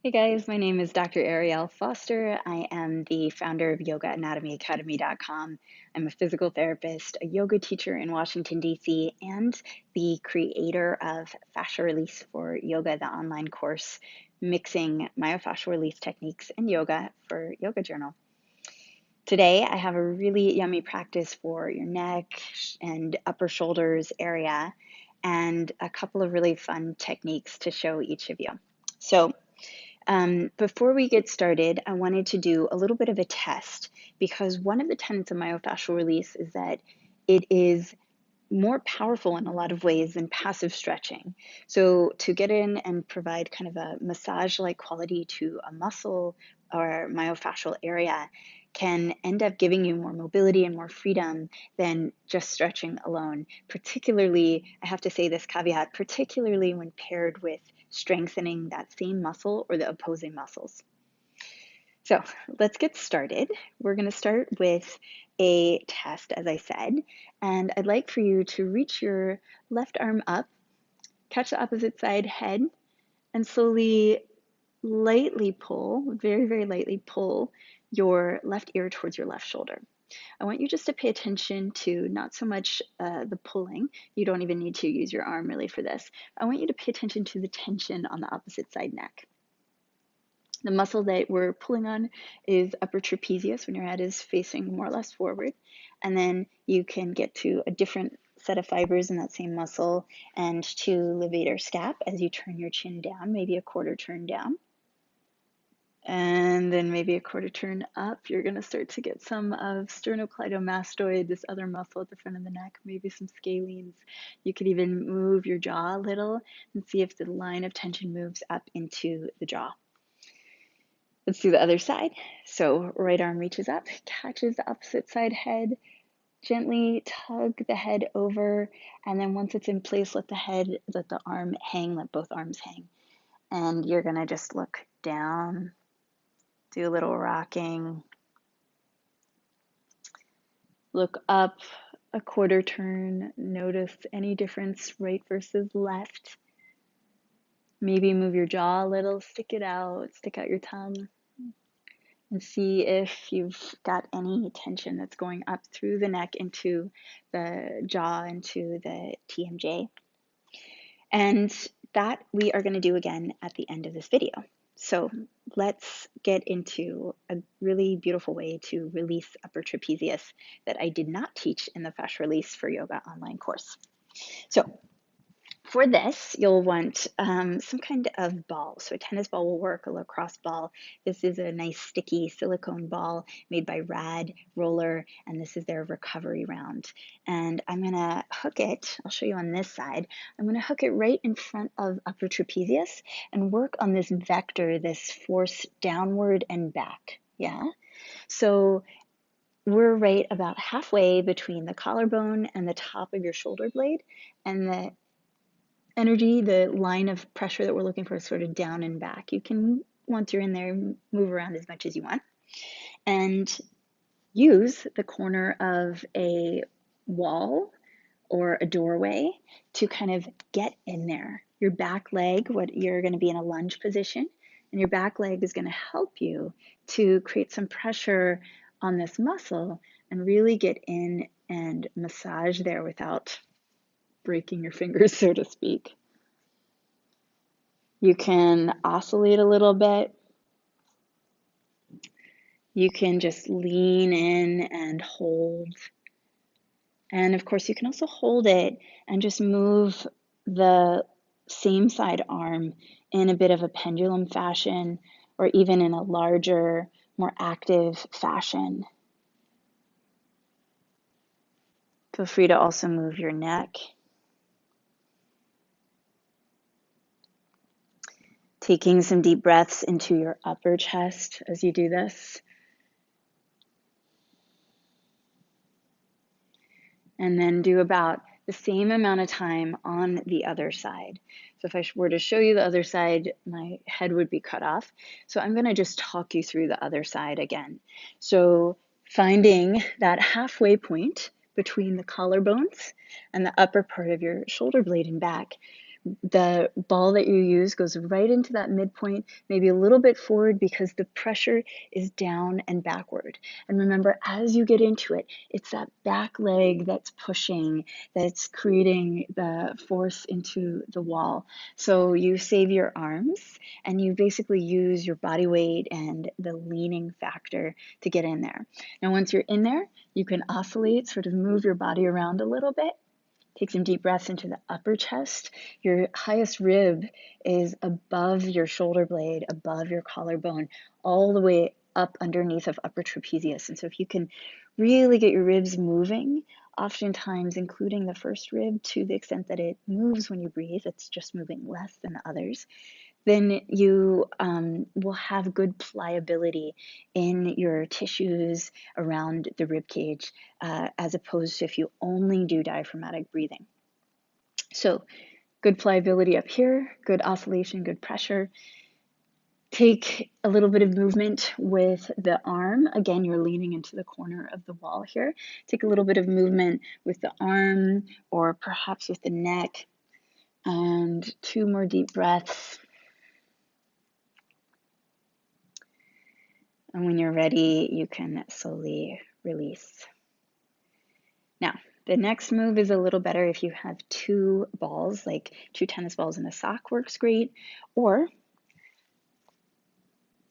Hey guys, my name is Dr. Ariele Foster. I am the founder of YogaAnatomyAcademy.com. I'm a physical therapist, a yoga teacher in Washington, D.C., and the creator of Fascia Release for Yoga, the online course mixing myofascial release techniques and yoga for Yoga Journal. Today, I have a really yummy practice for your neck and upper shoulders area and a couple of really fun techniques to show each of you. So, before we get started, I wanted to do a little bit of a test because one of the tenets of myofascial release is that it is more powerful in a lot of ways than passive stretching. So to get in and provide kind of a massage-like quality to a muscle or myofascial area can end up giving you more mobility and more freedom than just stretching alone. Particularly, I have to say this caveat, particularly when paired with strengthening that same muscle or the opposing muscles. So let's get started. We're going to start with a test, as I said, and I'd like for you to reach your left arm up, catch the opposite side head, and slowly, lightly pull, very, very lightly pull your left ear towards your left shoulder. I want you just to pay attention to not so much the pulling. You don't even need to use your arm really for this. I want you to pay attention to the tension on the opposite side neck. The muscle that we're pulling on is upper trapezius when your head is facing more or less forward. And then you can get to a different set of fibers in that same muscle and to levator scap as you turn your chin down, maybe a quarter turn down. And then maybe a quarter turn up. You're going to start to get some of sternocleidomastoid, this other muscle at the front of the neck, maybe some scalenes. You could even move your jaw a little and see if the line of tension moves up into the jaw. Let's do the other side. So right arm reaches up, catches the opposite side head, gently tug the head over, and then once it's in place, let the arm hang, let both arms hang. And you're gonna just look down, do a little rocking, look up, a quarter turn, notice any difference right versus left. Maybe move your jaw a little, stick out your tongue. And see if you've got any tension that's going up through the neck into the jaw, into the TMJ. And that we are going to do again at the end of this video. So let's get into a really beautiful way to release upper trapezius that I did not teach in the Fascia Release for Yoga online course. So for this, you'll want some kind of ball. So a tennis ball will work, a lacrosse ball. This is a nice sticky silicone ball made by Rad Roller, and this is their recovery round. And I'm gonna hook it, I'll show you on this side, I'm gonna hook it right in front of upper trapezius and work on this vector, this force downward and back, yeah? So we're right about halfway between the collarbone and the top of your shoulder blade, and the energy, the line of pressure that we're looking for is sort of down and back. You can, once you're in there, move around as much as you want and use the corner of a wall or a doorway to kind of get in there. Your back leg, you're going to be in a lunge position, and your back leg is going to help you to create some pressure on this muscle and really get in and massage there without breaking your fingers, so to speak. You can oscillate a little bit. You can just lean in and hold. And of course, you can also hold it and just move the same side arm in a bit of a pendulum fashion or even in a larger, more active fashion. Feel free to also move your neck. Taking some deep breaths into your upper chest as you do this. And then do about the same amount of time on the other side. So if I were to show you the other side, my head would be cut off. So I'm going to just talk you through the other side again. So finding that halfway point between the collarbones and the upper part of your shoulder blade and back, The ball that you use goes right into that midpoint, maybe a little bit forward because the pressure is down and backward. And remember, as you get into it, it's that back leg that's pushing, that's creating the force into the wall. So you save your arms and you basically use your body weight and the leaning factor to get in there. Now, once you're in there, you can oscillate, sort of move your body around a little bit. Take some deep breaths into the upper chest. Your highest rib is above your shoulder blade, above your collarbone, all the way up underneath of upper trapezius. And so if you can really get your ribs moving, oftentimes including the first rib to the extent that it moves when you breathe, it's just moving less than the others, then you will have good pliability in your tissues around the rib cage, as opposed to if you only do diaphragmatic breathing. So good pliability up here, good oscillation, good pressure. Take a little bit of movement with the arm. Again, you're leaning into the corner of the wall here. Take a little bit of movement with the arm or perhaps with the neck. And 2 more deep breaths. And when you're ready, you can slowly release. Now, the next move is a little better if you have 2 balls, like 2 tennis balls in a sock works great, or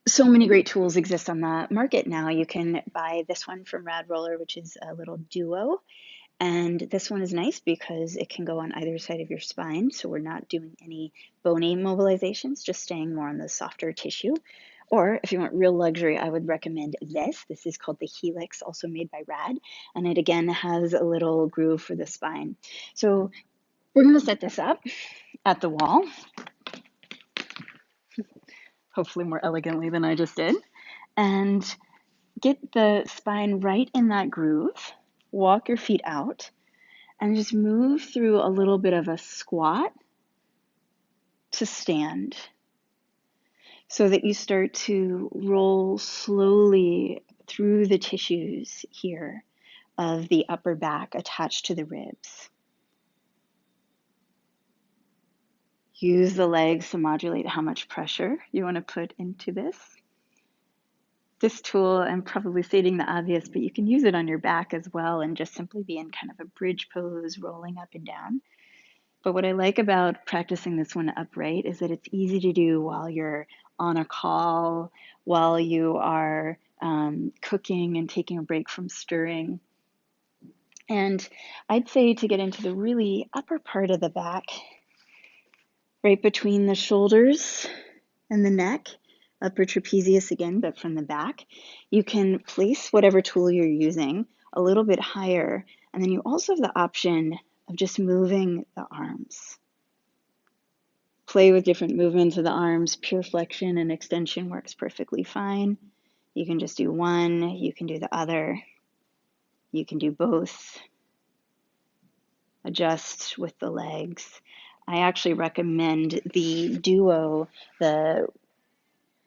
so many great tools exist on the market now. You can buy this one from Rad Roller, which is a little duo. And this one is nice because it can go on either side of your spine. So we're not doing any bony mobilizations, just staying more on the softer tissue. Or if you want real luxury, I would recommend this. This is called the Helix, also made by Rad. And it again has a little groove for the spine. So we're going to set this up at the wall, hopefully more elegantly than I just did. And get the spine right in that groove. Walk your feet out and just move through a little bit of a squat to stand so that you start to roll slowly through the tissues here of the upper back attached to the ribs. Use the legs to modulate how much pressure you want to put into this. This tool, I'm probably stating the obvious, but you can use it on your back as well and just simply be in kind of a bridge pose, rolling up and down. But what I like about practicing this one upright is that it's easy to do while you're on a call, while you are cooking and taking a break from stirring. And I'd say to get into the really upper part of the back, right between the shoulders and the neck, upper trapezius again, but from the back, you can place whatever tool you're using a little bit higher. And then you also have the option of just moving the arms. Play with different movements of the arms. Pure flexion and extension works perfectly fine. You can just do one, you can do the other, you can do both. Adjust with the legs. I actually recommend the duo, the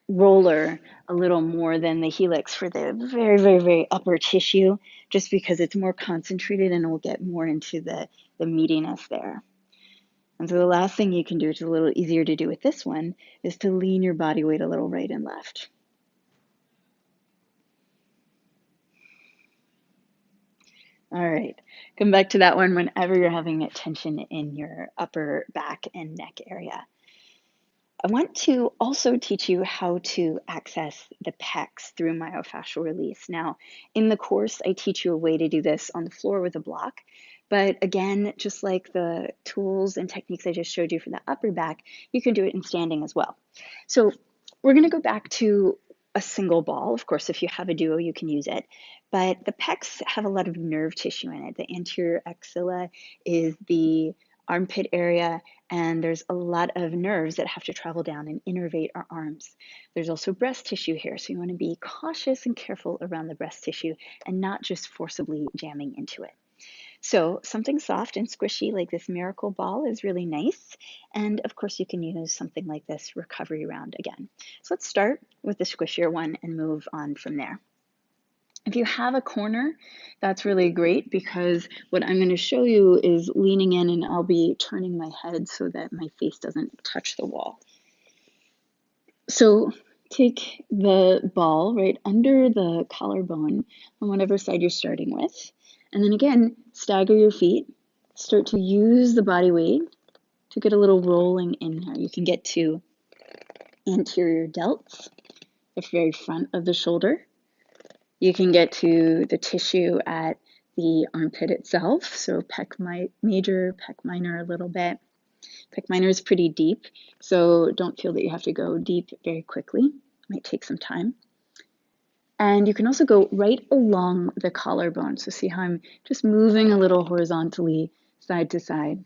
roller, a little more than the Helix for the very, very, very upper tissue, just because it's more concentrated and we'll get more into the meatiness there. And so the last thing you can do, which is a little easier to do with this one, is to lean your body weight a little right and left. All right, come back to that one whenever you're having tension in your upper back and neck area. I want to also teach you how to access the pecs through myofascial release. Now, in the course, I teach you a way to do this on the floor with a block. But again, just like the tools and techniques I just showed you for the upper back, you can do it in standing as well. So we're going to go back to a single ball. Of course, if you have a duo, you can use it. But the pecs have a lot of nerve tissue in it. The anterior axilla is the armpit area, and there's a lot of nerves that have to travel down and innervate our arms. There's also breast tissue here, so you want to be cautious and careful around the breast tissue and not just forcibly jamming into it. So something soft and squishy like this miracle ball is really nice. And of course you can use something like this recovery round again. So let's start with the squishier one and move on from there. If you have a corner, that's really great, because what I'm going to show you is leaning in, and I'll be turning my head so that my face doesn't touch the wall. So take the ball right under the collarbone on whatever side you're starting with. And then again, stagger your feet. Start to use the body weight to get a little rolling in here. You can get to anterior delts, the very front of the shoulder. You can get to the tissue at the armpit itself, so pec major, pec minor a little bit. Pec minor is pretty deep, so don't feel that you have to go deep very quickly. It might take some time. And you can also go right along the collarbone. So see how I'm just moving a little horizontally side to side.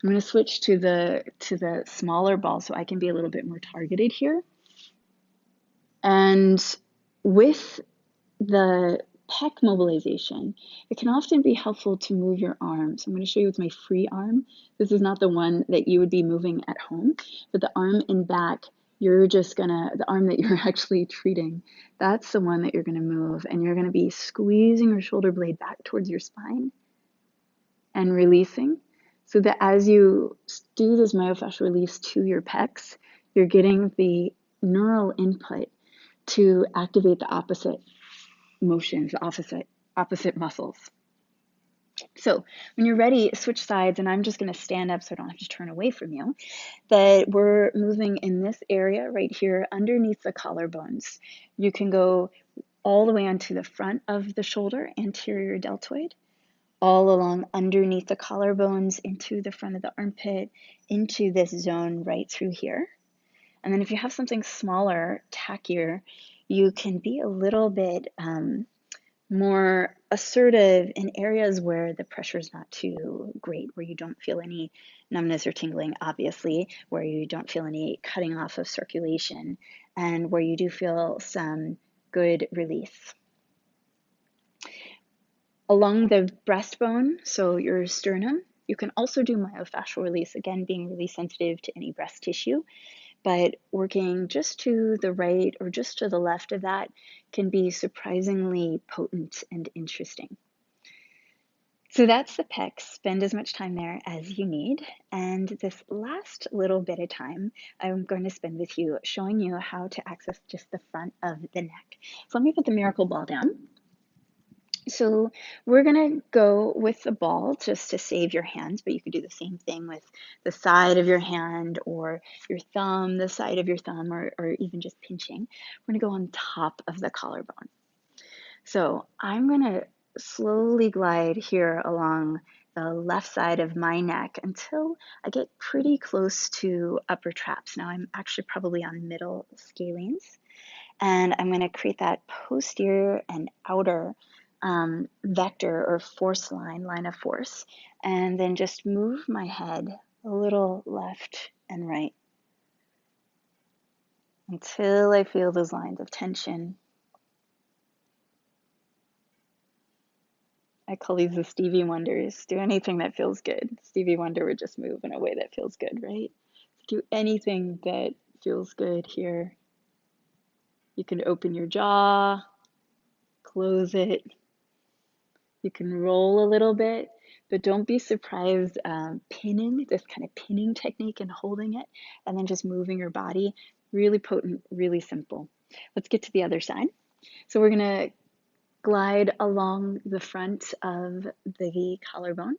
I'm going to switch to the smaller ball so I can be a little bit more targeted here. And with the pec mobilization, it can often be helpful to move your arms. I'm going to show you with my free arm. This is not the one that you would be moving at home, but the arm in back, the arm that you're actually treating, that's the one that you're going to move, and you're going to be squeezing your shoulder blade back towards your spine and releasing, so that as you do this myofascial release to your pecs, you're getting the neural input to activate the opposite motions, the opposite muscles. So when you're ready, switch sides, and I'm just going to stand up so I don't have to turn away from you. But we're moving in this area right here underneath the collarbones. You can go all the way onto the front of the shoulder, anterior deltoid, all along underneath the collarbones, into the front of the armpit, into this zone right through here. And then if you have something smaller, tackier, you can be a little bit more assertive in areas where the pressure is not too great, where you don't feel any numbness or tingling, obviously, where you don't feel any cutting off of circulation, and where you do feel some good release. Along the breastbone, so your sternum, you can also do myofascial release, again, being really sensitive to any breast tissue. But working just to the right or just to the left of that can be surprisingly potent and interesting. So that's the pecs. Spend as much time there as you need. And this last little bit of time, I'm going to spend with you showing you how to access just the front of the neck. So let me put the miracle ball down. So we're going to go with the ball just to save your hands, but you could do the same thing with the side of your hand or your thumb, the side of your thumb, or even just pinching. We're going to go on top of the collarbone. So I'm going to slowly glide here along the left side of my neck until I get pretty close to upper traps. Now I'm actually probably on middle scalenes, and I'm going to create that posterior and outer vector or force line of force, and then just move my head a little left and right until I feel those lines of tension. I call these the Stevie Wonders. Do anything that feels good. Stevie Wonder would just move in a way that feels good, right? Do anything that feels good here. You can open your jaw, close it. You can roll a little bit, but don't be surprised pinning, this kind of pinning technique and holding it, and then just moving your body. Really potent, really simple. Let's get to the other side. So we're going to glide along the front of the collarbone.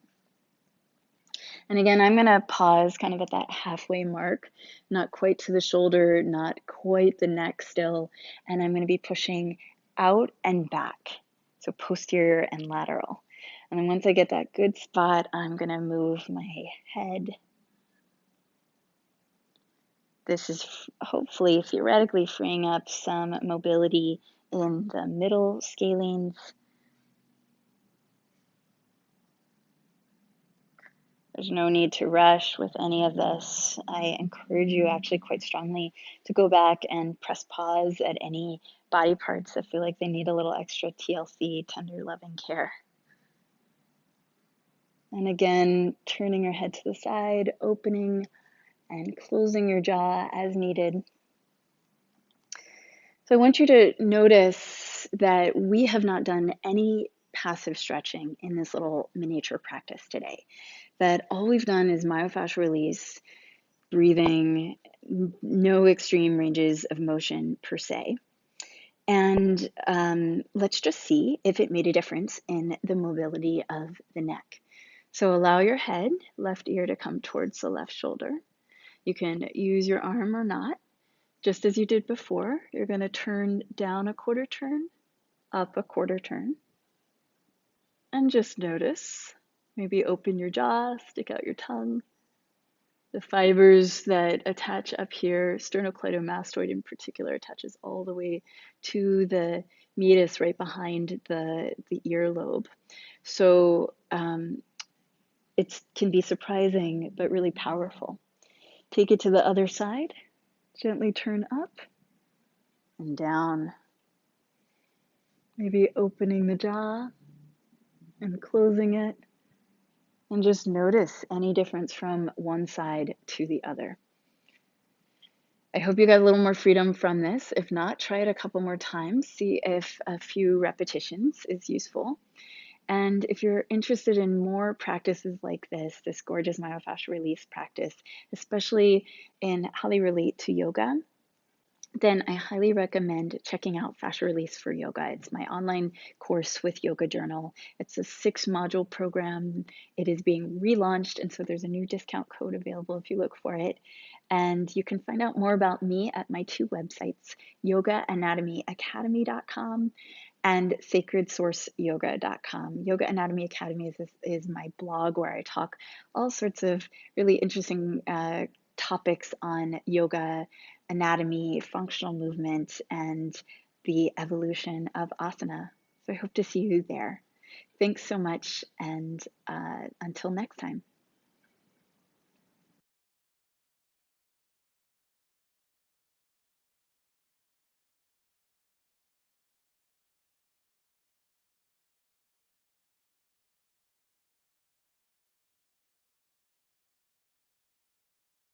And again, I'm going to pause kind of at that halfway mark, not quite to the shoulder, not quite the neck still, and I'm going to be pushing out and back. So posterior and lateral. And then once I get that good spot, I'm going to move my head. This is hopefully, theoretically, freeing up some mobility in the middle scalenes. There's no need to rush with any of this. I encourage you actually quite strongly to go back and press pause at any body parts that feel like they need a little extra TLC, tender loving care. And again, turning your head to the side, opening and closing your jaw as needed. So I want you to notice that we have not done any passive stretching in this little miniature practice today. That all we've done is myofascial release, breathing, no extreme ranges of motion per se. And let's just see if it made a difference in the mobility of the neck. So allow your head, left ear, to come towards the left shoulder. You can use your arm or not. Just as you did before, you're going to turn down a quarter turn, up a quarter turn, and just notice. Maybe open your jaw, stick out your tongue. The fibers that attach up here, sternocleidomastoid in particular, attaches all the way to the meatus right behind the earlobe. So it can be surprising, but really powerful. Take it to the other side. Gently turn up and down. Maybe opening the jaw and closing it. And just notice any difference from one side to the other. I hope you got a little more freedom from this. If not, try it a couple more times. See if a few repetitions is useful. And if you're interested in more practices like this gorgeous myofascial release practice, especially in how they relate to yoga, then I highly recommend checking out Fascia Release for Yoga. It's my online course with Yoga Journal. It's a 6-module program. It is being relaunched, and so there's a new discount code available if you look for it. And you can find out more about me at my 2 websites, yogaanatomyacademy.com and sacredsourceyoga.com. Yoga Anatomy Academy is my blog where I talk all sorts of really interesting topics on yoga, anatomy, functional movement, and the evolution of asana. So I hope to see you there. Thanks so much, and until next time.